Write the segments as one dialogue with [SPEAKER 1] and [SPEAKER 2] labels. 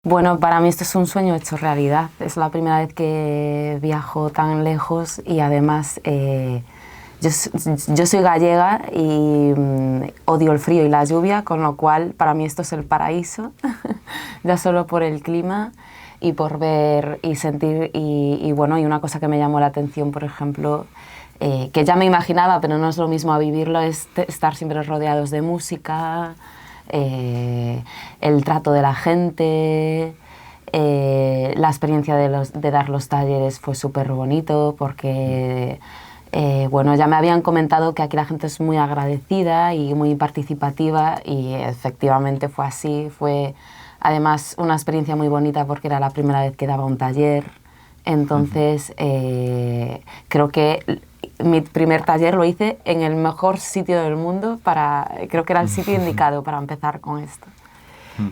[SPEAKER 1] Bueno, para mí esto es un sueño hecho realidad. Es la primera vez que viajo tan lejos y además yo soy gallega y odio el frío y la lluvia, con lo cual para mí esto es el paraíso, ya solo por el clima y por ver y sentir. Y bueno, y una cosa que me llamó la atención, por ejemplo, que ya me imaginaba, pero no es lo mismo a vivirlo, es estar siempre rodeados de música, el trato de la gente. La experiencia de dar los talleres fue súper bonito porque bueno, ya me habían comentado que aquí la gente es muy agradecida y muy participativa y efectivamente fue así. Fue además una experiencia muy bonita porque era la primera vez que daba un taller. Entonces creo que mi primer taller lo hice en el mejor sitio del mundo, creo que era el sitio indicado para empezar con esto.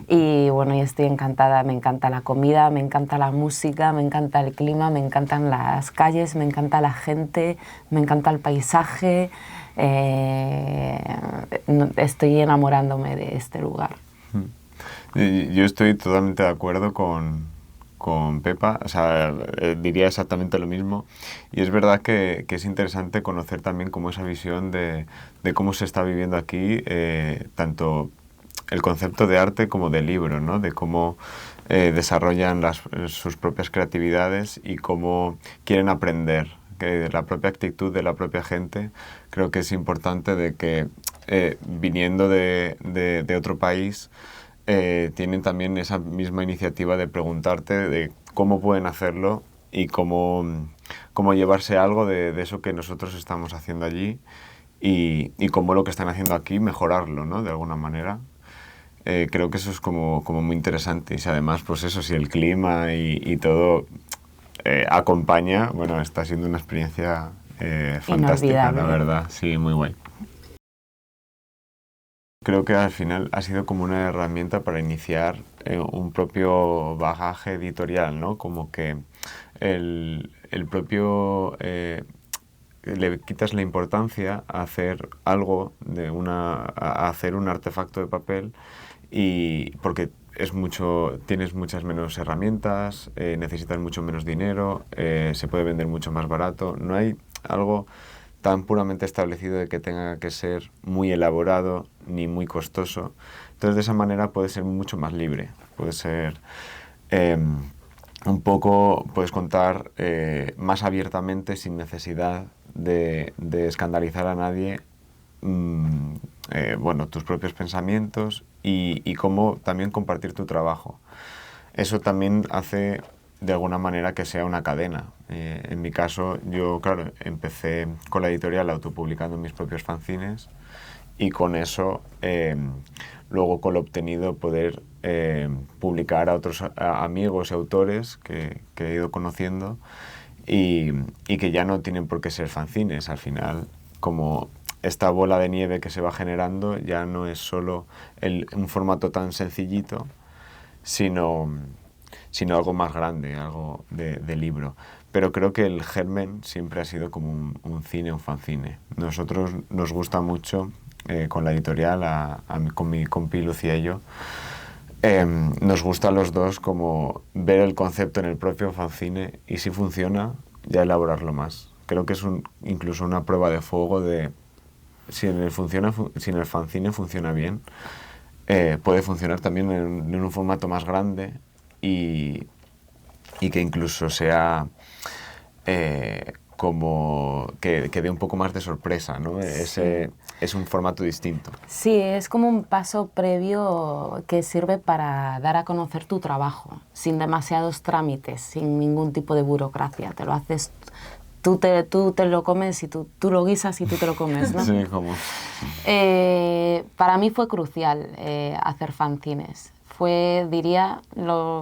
[SPEAKER 1] Y bueno, y estoy encantada, me encanta la comida, me encanta la música, me encanta el clima, me encantan las calles, me encanta la gente, me encanta el paisaje. Estoy enamorándome de este lugar.
[SPEAKER 2] Yo estoy totalmente de acuerdo con Pepa, o sea, diría exactamente lo mismo. Y es verdad que es interesante conocer también como esa visión de cómo se está viviendo aquí, tanto el concepto de arte como de libro, ¿no? De cómo desarrollan sus propias creatividades y cómo quieren aprender, que la propia actitud de la propia gente. Creo que es importante de que viniendo de otro país tienen también esa misma iniciativa de preguntarte de cómo pueden hacerlo y cómo llevarse algo de eso que nosotros estamos haciendo allí y cómo lo que están haciendo aquí mejorarlo, ¿no? De alguna manera. Creo que eso es como muy interesante. Y si además, pues eso, si el clima y todo acompaña, bueno, está siendo una experiencia fantástica, la verdad. Sí, muy guay. Creo que al final ha sido como una herramienta para iniciar un propio bagaje editorial, ¿no? Como que el propio... le quitas la importancia a hacer algo, a hacer un artefacto de papel, y porque tienes muchas menos herramientas, necesitas mucho menos dinero, se puede vender mucho más barato. No hay algo tan puramente establecido de que tenga que ser muy elaborado ni muy costoso. Entonces, de esa manera puede ser mucho más libre. Puede ser un poco, puedes contar más abiertamente, sin necesidad de escandalizar a nadie, bueno, tus propios pensamientos y cómo también compartir tu trabajo. Eso también hace de alguna manera que sea una cadena. En mi caso, yo, claro, empecé con la editorial autopublicando mis propios fanzines y con eso, luego con lo obtenido, poder publicar a otros amigos y autores que he ido conociendo y que ya no tienen por qué ser fanzines. Al final, como esta bola de nieve que se va generando ya no es solo un formato tan sencillito, sino algo más grande, algo de libro. Pero creo que el germen siempre ha sido como un cine, un fanzine. Nosotros nos gusta mucho, con la editorial, con mi compi Lucía y yo, nos gusta a los dos como ver el concepto en el propio fanzine y si funciona, ya elaborarlo más. Creo que es incluso una prueba de fuego de si en el fanzine funciona bien, puede funcionar también en un formato más grande y que incluso sea como que dé un poco más de sorpresa, ¿no?
[SPEAKER 1] Sí.
[SPEAKER 2] Es un formato distinto.
[SPEAKER 1] Sí, es como un paso previo que sirve para dar a conocer tu trabajo, sin demasiados trámites, sin ningún tipo de burocracia. Te lo haces, tú te lo comes y tú lo guisas y tú te lo comes, ¿no?
[SPEAKER 2] Sí, como...
[SPEAKER 1] Para mí fue crucial hacer fanzines. Fue, diría,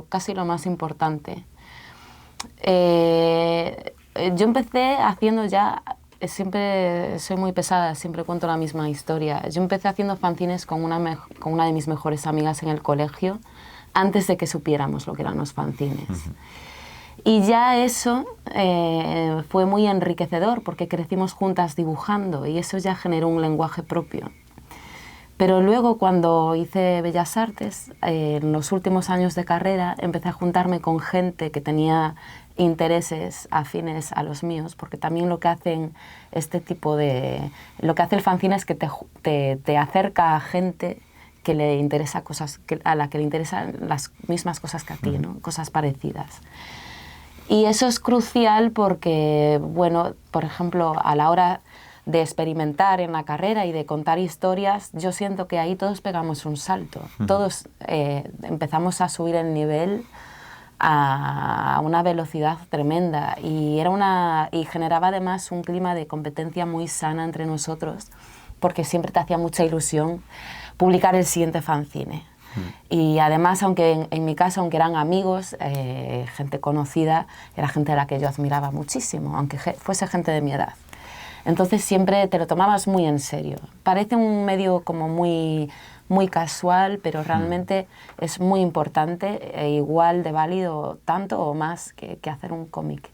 [SPEAKER 1] casi lo más importante. Yo empecé haciendo ya... Siempre soy muy pesada, siempre cuento la misma historia. Yo empecé haciendo fanzines con una de mis mejores amigas en el colegio, antes de que supiéramos lo que eran los fanzines. Y ya eso fue muy enriquecedor, porque crecimos juntas dibujando y eso ya generó un lenguaje propio. Pero luego, cuando hice Bellas Artes, en los últimos años de carrera, empecé a juntarme con gente que tenía intereses afines a los míos, porque también lo que hacen lo que hace el fanzine es que te acerca a gente que le interesa cosas, a la que le interesan las mismas cosas que a ti, ¿no? Cosas parecidas. Y eso es crucial porque, bueno, por ejemplo, a la hora de experimentar en la carrera y de contar historias, yo siento que ahí todos pegamos un salto. Todos empezamos a subir el nivel a una velocidad tremenda y generaba además un clima de competencia muy sana entre nosotros, porque siempre te hacía mucha ilusión publicar el siguiente fanzine. Y además, aunque en mi caso, aunque eran amigos, gente conocida, era gente a la que yo admiraba muchísimo, aunque fuese gente de mi edad. Entonces siempre te lo tomabas muy en serio. Parece un medio como muy casual, pero realmente es muy importante e igual de válido, tanto o más que hacer un cómic.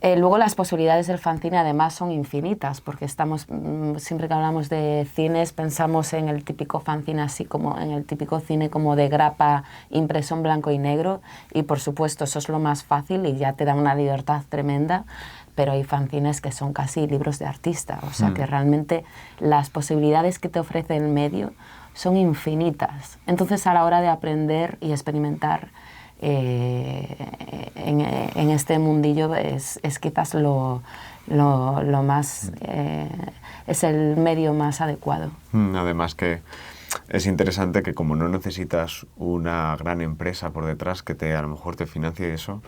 [SPEAKER 1] Luego las posibilidades del fanzine además son infinitas, porque siempre que hablamos de cines pensamos en el típico fanzine así como en el típico cine como de grapa impreso en blanco y negro, y por supuesto eso es lo más fácil y ya te da una libertad tremenda, pero hay fanzines que son casi libros de artista, o sea que realmente las posibilidades que te ofrece el medio son infinitas. Entonces a la hora de aprender y experimentar en este mundillo es quizás lo más, es el medio más adecuado.
[SPEAKER 2] Además que es interesante que como no necesitas una gran empresa por detrás que a lo mejor te financie eso,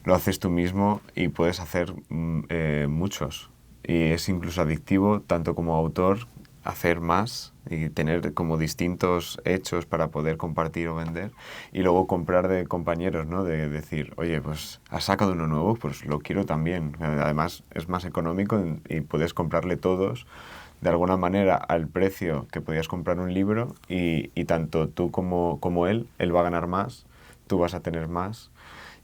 [SPEAKER 2] lo haces tú mismo y puedes hacer muchos. Y es incluso adictivo, tanto como autor, hacer más y tener como distintos hechos para poder compartir o vender, y luego comprar de compañeros, ¿no? De decir, oye, pues has sacado uno nuevo, pues lo quiero también. Además es más económico y puedes comprarle todos de alguna manera al precio que podías comprar un libro, y tanto tú como él va a ganar más, tú vas a tener más.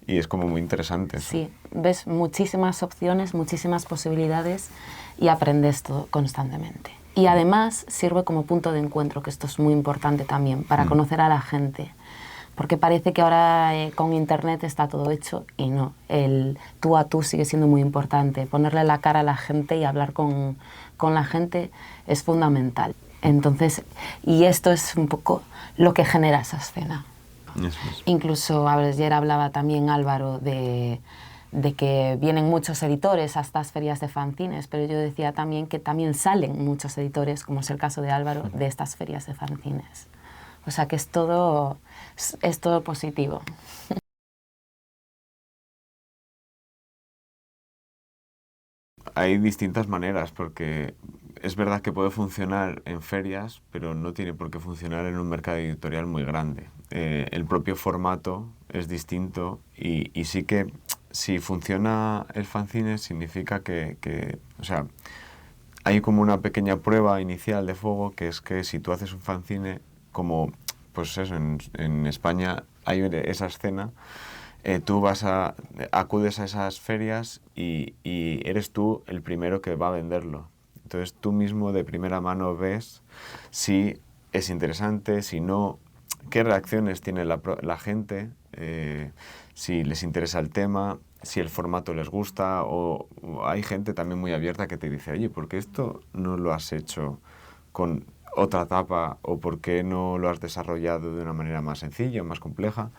[SPEAKER 2] Y es como muy interesante eso.
[SPEAKER 1] Sí, ves muchísimas opciones, muchísimas posibilidades y aprendes todo constantemente. Y además sirve como punto de encuentro, que esto es muy importante también, para conocer a la gente. Porque parece que ahora con internet está todo hecho y no. El tú a tú sigue siendo muy importante. Ponerle la cara a la gente y hablar con la gente es fundamental. Entonces, y esto es un poco lo que genera esa escena. Incluso ayer hablaba también Álvaro de que vienen muchos editores a estas ferias de fanzines, pero yo decía también que también salen muchos editores, como es el caso de Álvaro, de estas ferias de fanzines. O sea que es todo positivo.
[SPEAKER 2] Hay distintas maneras, porque es verdad que puede funcionar en ferias, pero no tiene por qué funcionar en un mercado editorial muy grande. El propio formato es distinto y sí que si funciona el fanzine significa o sea, hay como una pequeña prueba inicial de fuego, que es que si tú haces un fanzine, como pues eso, en España hay esa escena, tú acudes a esas ferias y eres tú el primero que va a venderlo. Entonces tú mismo de primera mano ves si es interesante, si no, qué reacciones tiene la gente, si les interesa el tema, si el formato les gusta, o hay gente también muy abierta que te dice, oye, ¿por qué esto no lo has hecho con otra tapa, o por qué no lo has desarrollado de una manera más sencilla, más compleja?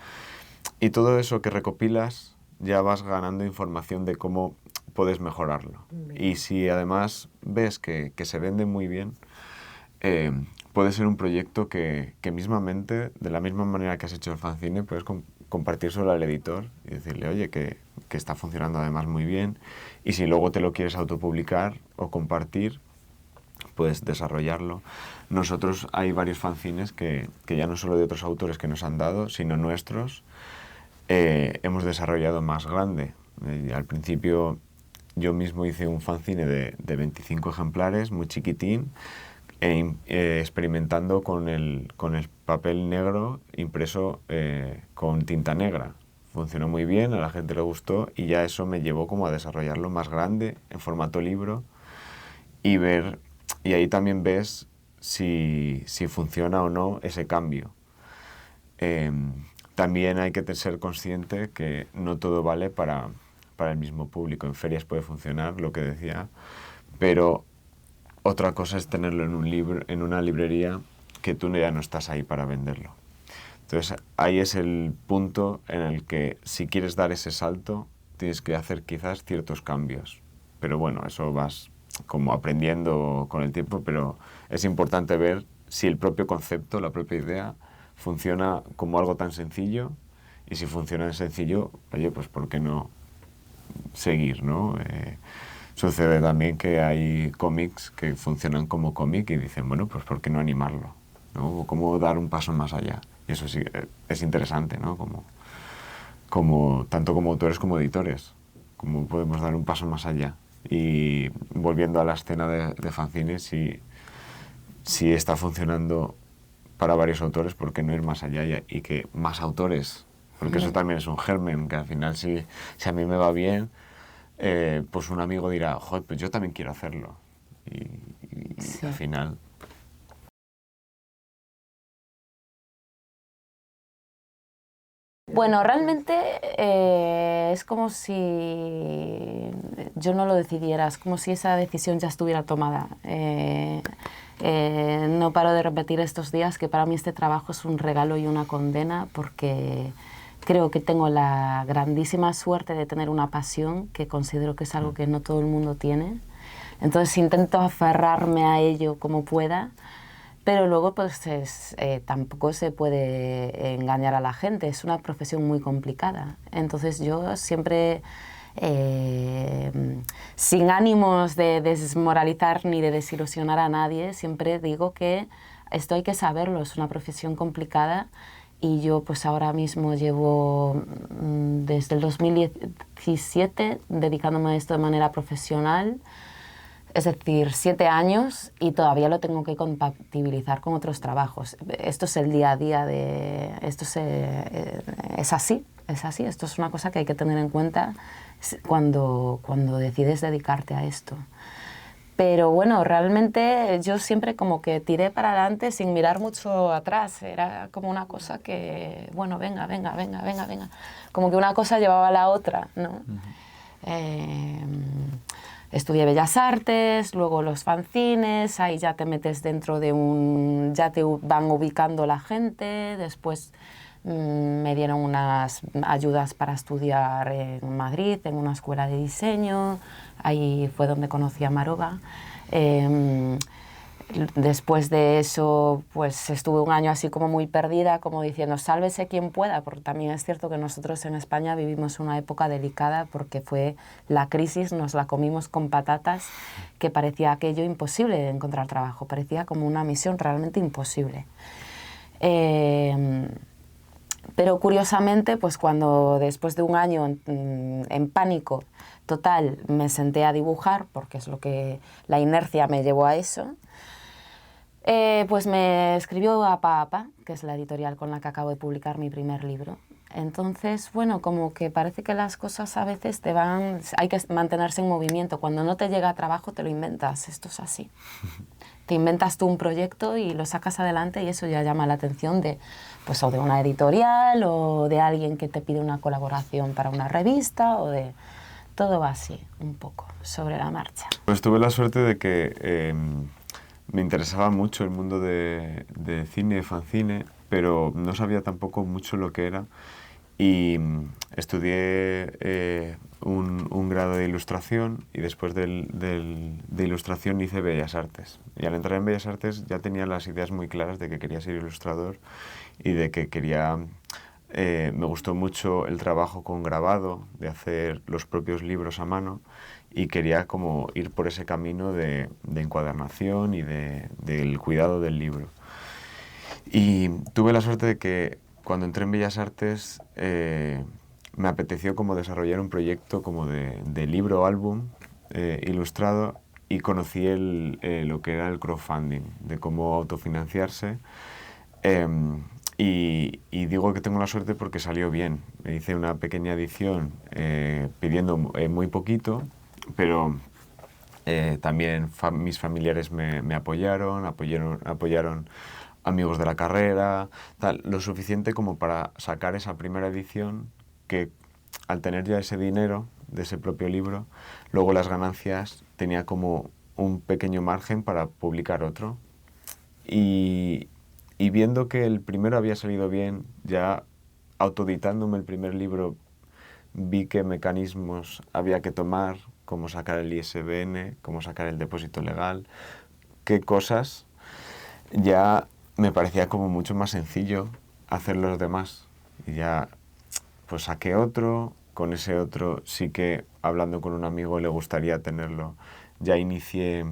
[SPEAKER 2] Y todo eso que recopilas ya vas ganando información de cómo puedes mejorarlo. Y si además ves que se vende muy bien, puede ser un proyecto que mismamente, de la misma manera que has hecho el fanzine, puedes compartírselo al editor y decirle, oye, que está funcionando además muy bien, y si luego te lo quieres autopublicar o compartir, puedes desarrollarlo. Nosotros hay varios fanzines que ya no solo de otros autores que nos han dado, sino nuestros, hemos desarrollado más grande. Al principio yo mismo hice un fanzine de 25 ejemplares, muy chiquitín, experimentando con el papel negro impreso con tinta negra. Funcionó muy bien, a la gente le gustó, y ya eso me llevó como a desarrollarlo más grande, en formato libro, y ahí también ves si funciona o no ese cambio. También hay que ser consciente que no todo vale para el mismo público. En ferias puede funcionar, lo que decía, pero otra cosa es tenerlo en un libro, en una librería, que tú ya no estás ahí para venderlo. Entonces ahí es el punto en el que si quieres dar ese salto tienes que hacer quizás ciertos cambios. Pero bueno, eso vas como aprendiendo con el tiempo, pero es importante ver si el propio concepto, la propia idea, funciona como algo tan sencillo, y si funciona en sencillo, oye, pues ¿por qué no seguir, no? Sucede también que hay cómics que funcionan como cómic y dicen, bueno, pues ¿por qué no animarlo? ¿No? O cómo dar un paso más allá. Y eso sí es interesante, ¿no? Tanto como autores como editores, cómo podemos dar un paso más allá. Y volviendo a la escena de fanzines, si está funcionando para varios autores, ¿por qué no ir más allá y que más autores? Porque eso también es un germen, que al final si a mí me va bien, pues un amigo dirá, joder, pues yo también quiero hacerlo. Y
[SPEAKER 1] Sí.
[SPEAKER 2] al final...
[SPEAKER 1] Bueno, realmente es como si yo no lo decidiera, es como si esa decisión ya estuviera tomada. No paro de repetir estos días que para mí este trabajo es un regalo y una condena, porque creo que tengo la grandísima suerte de tener una pasión que considero que es algo que no todo el mundo tiene. Entonces intento aferrarme a ello como pueda. Pero luego pues tampoco se puede engañar a la gente, es una profesión muy complicada. Entonces yo siempre, sin ánimos de desmoralizar ni de desilusionar a nadie, siempre digo que esto hay que saberlo, es una profesión complicada, y yo pues ahora mismo llevo desde el 2017 dedicándome a esto de manera profesional. Es decir, 7 años, y todavía lo tengo que compatibilizar con otros trabajos. Esto es el día a día esto es así, esto es una cosa que hay que tener en cuenta cuando decides dedicarte a esto. Pero bueno, realmente yo siempre como que tiré para adelante sin mirar mucho atrás. Era como una cosa que, bueno, venga. Como que una cosa llevaba a la otra, ¿no? Estudié Bellas Artes, luego los fanzines, ahí ya te metes dentro de ya te van ubicando la gente. Después me dieron unas ayudas para estudiar en Madrid, en una escuela de diseño. Ahí fue donde conocí a Maroba. Después de eso, pues estuve un año así como muy perdida, como diciendo, sálvese quien pueda, porque también es cierto que nosotros en España vivimos una época delicada, porque fue la crisis, nos la comimos con patatas, que parecía aquello imposible de encontrar trabajo, parecía como una misión realmente imposible. Pero curiosamente, pues cuando después de un año en pánico total me senté a dibujar, porque es lo que la inercia me llevó a eso, pues me escribió APA, que es la editorial con la que acabo de publicar mi primer libro. Entonces, bueno, como que parece que las cosas a veces hay que mantenerse en movimiento. Cuando no te llega trabajo te lo inventas, esto es así. Te inventas tú un proyecto y lo sacas adelante, y eso ya llama la atención pues, o de una editorial, o de alguien que te pide una colaboración para una revista, todo va así, un poco, sobre la marcha.
[SPEAKER 2] Pues tuve la suerte de que me interesaba mucho el mundo de cine, de fanzine, pero no sabía tampoco mucho lo que era. Y estudié un grado de ilustración, y después de ilustración hice Bellas Artes. Y al entrar en Bellas Artes ya tenía las ideas muy claras de que quería ser ilustrador, y de que quería... me gustó mucho el trabajo con grabado, de hacer los propios libros a mano, y quería como ir por ese camino de encuadernación y del cuidado del libro. Y tuve la suerte de que cuando entré en Bellas Artes me apeteció como desarrollar un proyecto como de libro o álbum ilustrado, y conocí lo que era el crowdfunding, de cómo autofinanciarse. Y digo que tengo la suerte porque salió bien. Hice una pequeña edición pidiendo muy poquito, pero También mis familiares me apoyaron amigos de la carrera, tal, lo suficiente como para sacar esa primera edición que al tener ya ese dinero de ese propio libro, luego las ganancias tenía como un pequeño margen para publicar otro. Y, y viendo que el primero había salido bien, ya autoeditándome el primer libro, vi qué mecanismos había que tomar, cómo sacar el ISBN, cómo sacar el depósito legal, qué cosas, ya me parecía como mucho más sencillo hacer los demás. Y ya pues saqué otro, con ese otro sí que hablando con un amigo le gustaría tenerlo. Ya inicié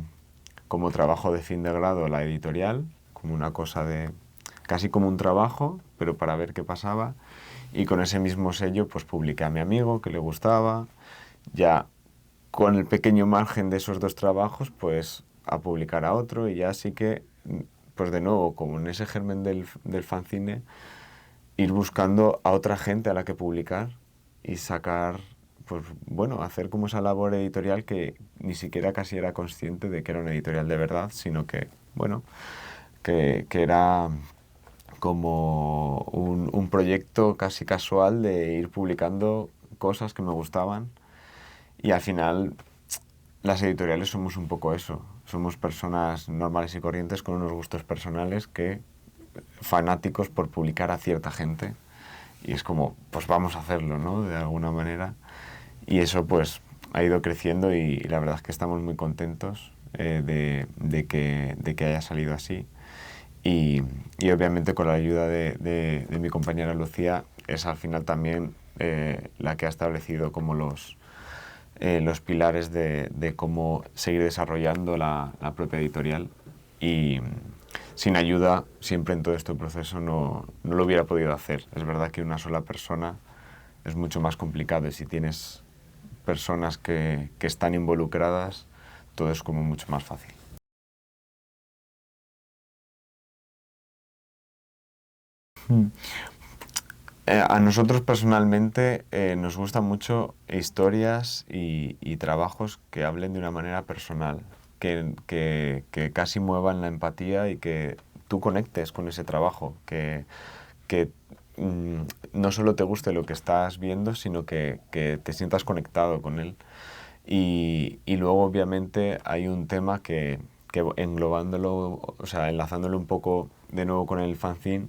[SPEAKER 2] como trabajo de fin de grado la editorial, como una cosa de casi como un trabajo, pero para ver qué pasaba. Y con ese mismo sello pues publiqué a mi amigo que le gustaba. Ya con el pequeño margen de esos dos trabajos pues a publicar a otro y ya sí que pues de nuevo como en ese germen del fanzine ir buscando a otra gente a la que publicar y sacar, pues bueno, hacer como esa labor editorial que ni siquiera casi era consciente de que era una editorial de verdad, sino que, bueno, que era como un proyecto casi casual de ir publicando cosas que me gustaban y al final las editoriales somos un poco eso, somos personas normales y corrientes con unos gustos personales que fanáticos por publicar a cierta gente y es como, pues vamos a hacerlo, ¿no? De alguna manera. Y eso pues ha ido creciendo y la verdad es que estamos muy contentos de que haya salido así. Y obviamente con la ayuda de mi compañera Lucía es al final también la que ha establecido como los pilares de cómo seguir desarrollando la propia editorial y sin ayuda siempre en todo este proceso no lo hubiera podido hacer. Es verdad que una sola persona es mucho más complicado y si tienes personas que están involucradas todo es como mucho más fácil. A nosotros personalmente nos gustan mucho historias y trabajos que hablen de una manera personal, que casi muevan la empatía y que tú conectes con ese trabajo, que no solo te guste lo que estás viendo, sino que te sientas conectado con él. Y luego obviamente hay un tema que englobándolo, o sea, enlazándolo un poco de nuevo con el fanzine,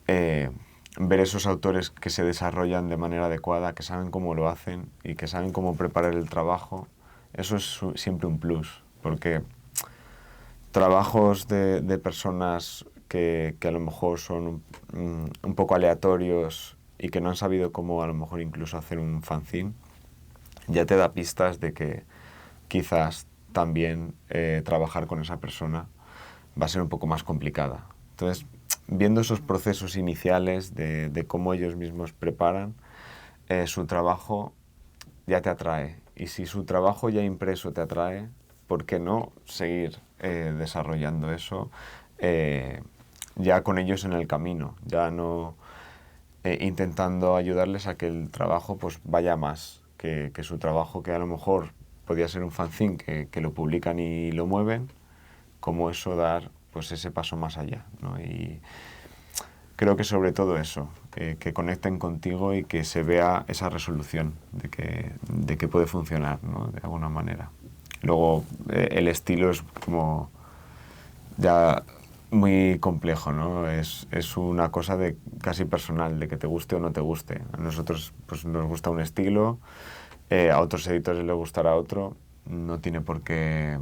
[SPEAKER 2] eh, ver esos autores que se desarrollan de manera adecuada, que saben cómo lo hacen y que saben cómo preparar el trabajo, eso es siempre un plus, porque trabajos de personas que a lo mejor son un poco aleatorios y que no han sabido cómo a lo mejor incluso hacer un fanzine, ya te da pistas de que quizás también trabajar con esa persona va a ser un poco más complicada. Entonces, viendo esos procesos iniciales de cómo ellos mismos preparan su trabajo, ya te atrae. Y si su trabajo ya impreso te atrae, ¿por qué no seguir desarrollando eso ya con ellos en el camino? Ya no intentando ayudarles a que el trabajo pues vaya más, que su trabajo que a lo mejor podía ser un fanzine que lo publican y lo mueven, como eso dar pues ese paso más allá, ¿no? Y creo que sobre todo eso, que conecten contigo y que se vea esa resolución de que puede funcionar, ¿no? De alguna manera. Luego el estilo es como ya muy complejo, ¿no? Es una cosa de casi personal, de que te guste o no te guste. A nosotros pues, nos gusta un estilo, a otros editores les gustará otro, no tiene por qué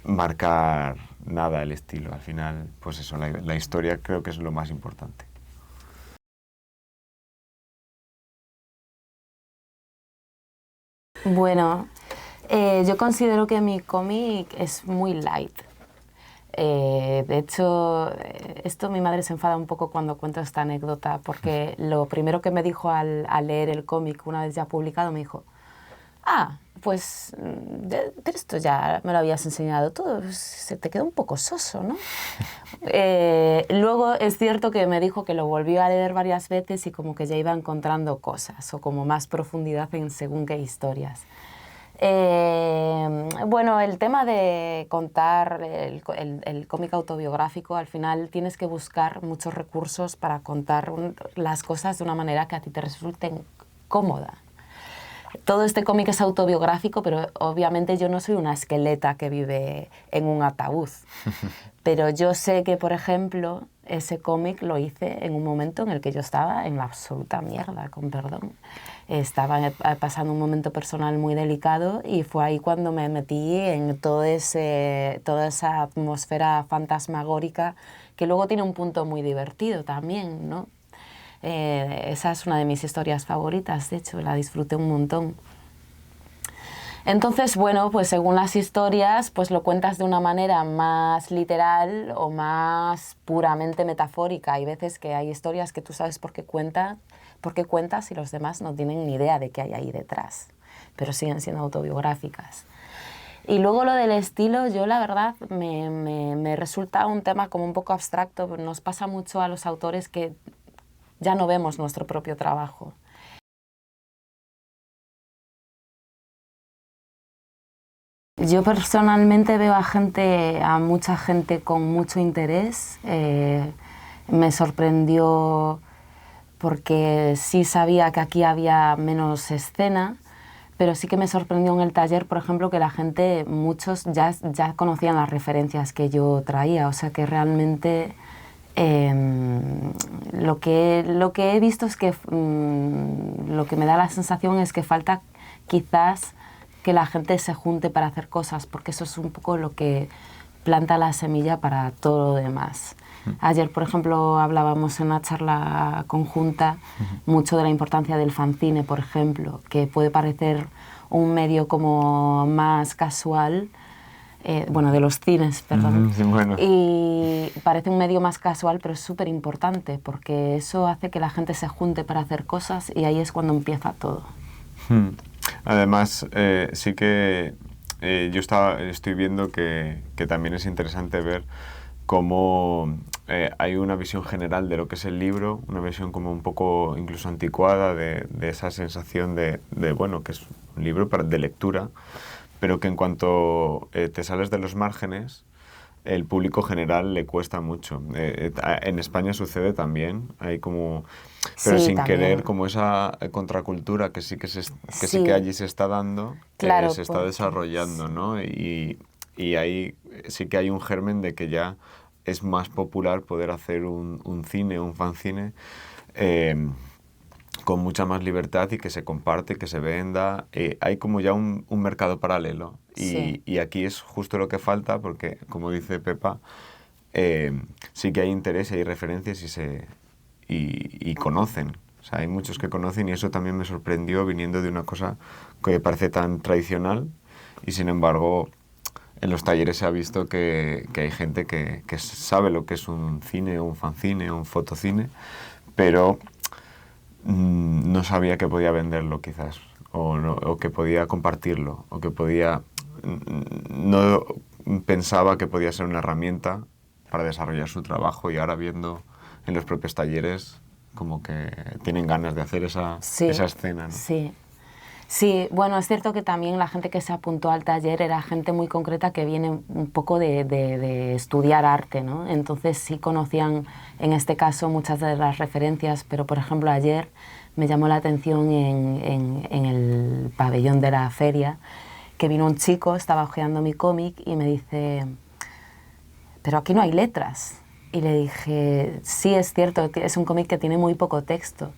[SPEAKER 2] marcar nada el estilo. Al final, pues eso, la historia creo que es lo más importante.
[SPEAKER 1] Bueno, yo considero que mi cómic es muy light. De hecho, esto mi madre se enfada un poco cuando cuento esta anécdota, porque lo primero que me dijo al leer el cómic, una vez ya publicado, me dijo, ah, pues esto ya me lo habías enseñado todo, se te quedó un poco soso, ¿no? Luego es cierto que me dijo que lo volvió a leer varias veces y como que ya iba encontrando cosas o como más profundidad en según qué historias. Bueno, el tema de contar el cómic autobiográfico, al final tienes que buscar muchos recursos para contar las cosas de una manera que a ti te resulten cómoda. Todo este cómic es autobiográfico, pero obviamente yo no soy una esqueleta que vive en un ataúd. Pero yo sé que, por ejemplo, ese cómic lo hice en un momento en el que yo estaba en la absoluta mierda, con perdón. Estaba pasando un momento personal muy delicado y fue ahí cuando me metí en toda esa atmósfera fantasmagórica que luego tiene un punto muy divertido también, ¿no? Esa es una de mis historias favoritas, de hecho, la disfruté un montón. Entonces, bueno, pues según las historias, pues lo cuentas de una manera más literal o más puramente metafórica. Hay veces que hay historias que tú sabes por qué cuentas y los demás no tienen ni idea de qué hay ahí detrás, pero siguen siendo autobiográficas. Y luego lo del estilo, yo la verdad me resulta un tema como un poco abstracto, pero nos pasa mucho a los autores que ya no vemos nuestro propio trabajo. Yo personalmente veo a mucha gente con mucho interés. Me sorprendió porque sí sabía que aquí había menos escena, pero sí que me sorprendió en el taller, por ejemplo, que la gente, muchos ya conocían las referencias que yo traía, o sea que realmente lo que he visto es que lo que me da la sensación es que falta quizás que la gente se junte para hacer cosas, porque eso es un poco lo que planta la semilla para todo lo demás. Ayer, por ejemplo, hablábamos en una charla conjunta mucho de la importancia del fanzine, por ejemplo, que puede parecer un medio como más casual, bueno, de los cines, perdón.
[SPEAKER 2] Sí, bueno.
[SPEAKER 1] Y parece un medio más casual, pero es súper importante, porque eso hace que la gente se junte para hacer cosas y ahí es cuando empieza todo.
[SPEAKER 2] Además, sí que yo estoy viendo que también es interesante ver cómo hay una visión general de lo que es el libro, una visión como un poco incluso anticuada de esa sensación de bueno, que es un libro de lectura, pero que en cuanto te sales de los márgenes, el público general le cuesta mucho. En España sucede también, hay como, pero
[SPEAKER 1] Sí,
[SPEAKER 2] sin
[SPEAKER 1] también.
[SPEAKER 2] querer, como esa contracultura que sí
[SPEAKER 1] Sí.
[SPEAKER 2] que allí se está dando,
[SPEAKER 1] Claro,
[SPEAKER 2] se está
[SPEAKER 1] porque
[SPEAKER 2] desarrollando, ¿no? Y ahí sí que hay un germen de que ya es más popular poder hacer un cine, un fanzine, con mucha más libertad y que se comparte, que se venda. Hay como ya un mercado paralelo.
[SPEAKER 1] Sí.
[SPEAKER 2] Y aquí es justo lo que falta porque, como dice Pepa, sí que hay interés, hay referencias y conocen. O sea, hay muchos que conocen y eso también me sorprendió viniendo de una cosa que parece tan tradicional y sin embargo en los talleres se ha visto que hay gente que sabe lo que es un cine, un fanzine, un fotocine, pero no sabía que podía venderlo quizás, o que podía compartirlo, o que podía... No pensaba que podía ser una herramienta para desarrollar su trabajo y ahora viendo en los propios talleres como que tienen ganas de hacer esa escena, ¿no?
[SPEAKER 1] Sí. Sí, bueno, es cierto que también la gente que se apuntó al taller era gente muy concreta que viene un poco de estudiar arte, ¿no? Entonces sí conocían, en este caso, muchas de las referencias, pero por ejemplo ayer me llamó la atención en el pabellón de la feria que vino un chico, estaba hojeando mi cómic y me dice, pero aquí no hay letras. Y le dije, sí, es cierto, es un cómic que tiene muy poco texto.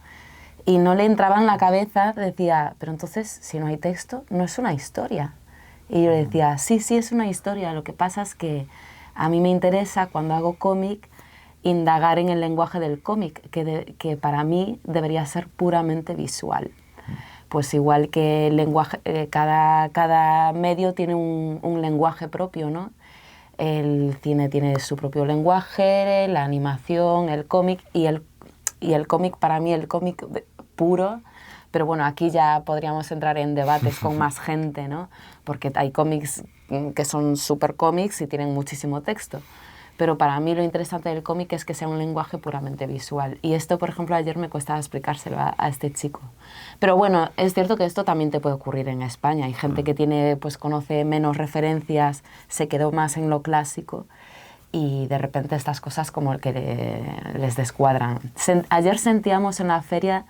[SPEAKER 1] Y no le entraba en la cabeza, decía, pero entonces, si no hay texto, no es una historia. Y yo le decía, sí, sí es una historia, lo que pasa es que a mí me interesa, cuando hago cómic, indagar en el lenguaje del cómic, que para mí debería ser puramente visual. Pues igual que el lenguaje, cada medio tiene un lenguaje propio, ¿no? El cine tiene su propio lenguaje, la animación, el cómic y el cómic, para mí el cómic puro, pero bueno, aquí ya podríamos entrar en debates con más gente, ¿no? Porque hay cómics que son super cómics y tienen muchísimo texto, pero para mí lo interesante del cómic es que sea un lenguaje puramente visual. Y esto, por ejemplo, ayer me costaba explicárselo a este chico. Pero bueno, es cierto que esto también te puede ocurrir en España. Hay gente que tiene, pues conoce menos referencias, se quedó más en lo clásico y de repente estas cosas como que les descuadran. Ayer sentíamos en la feria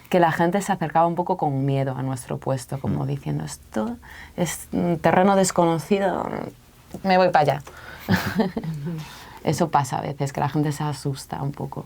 [SPEAKER 1] que la gente se acercaba un poco con miedo a nuestro puesto, como diciendo, esto es un terreno desconocido, me voy para allá. Eso pasa a veces, que la gente se asusta un poco.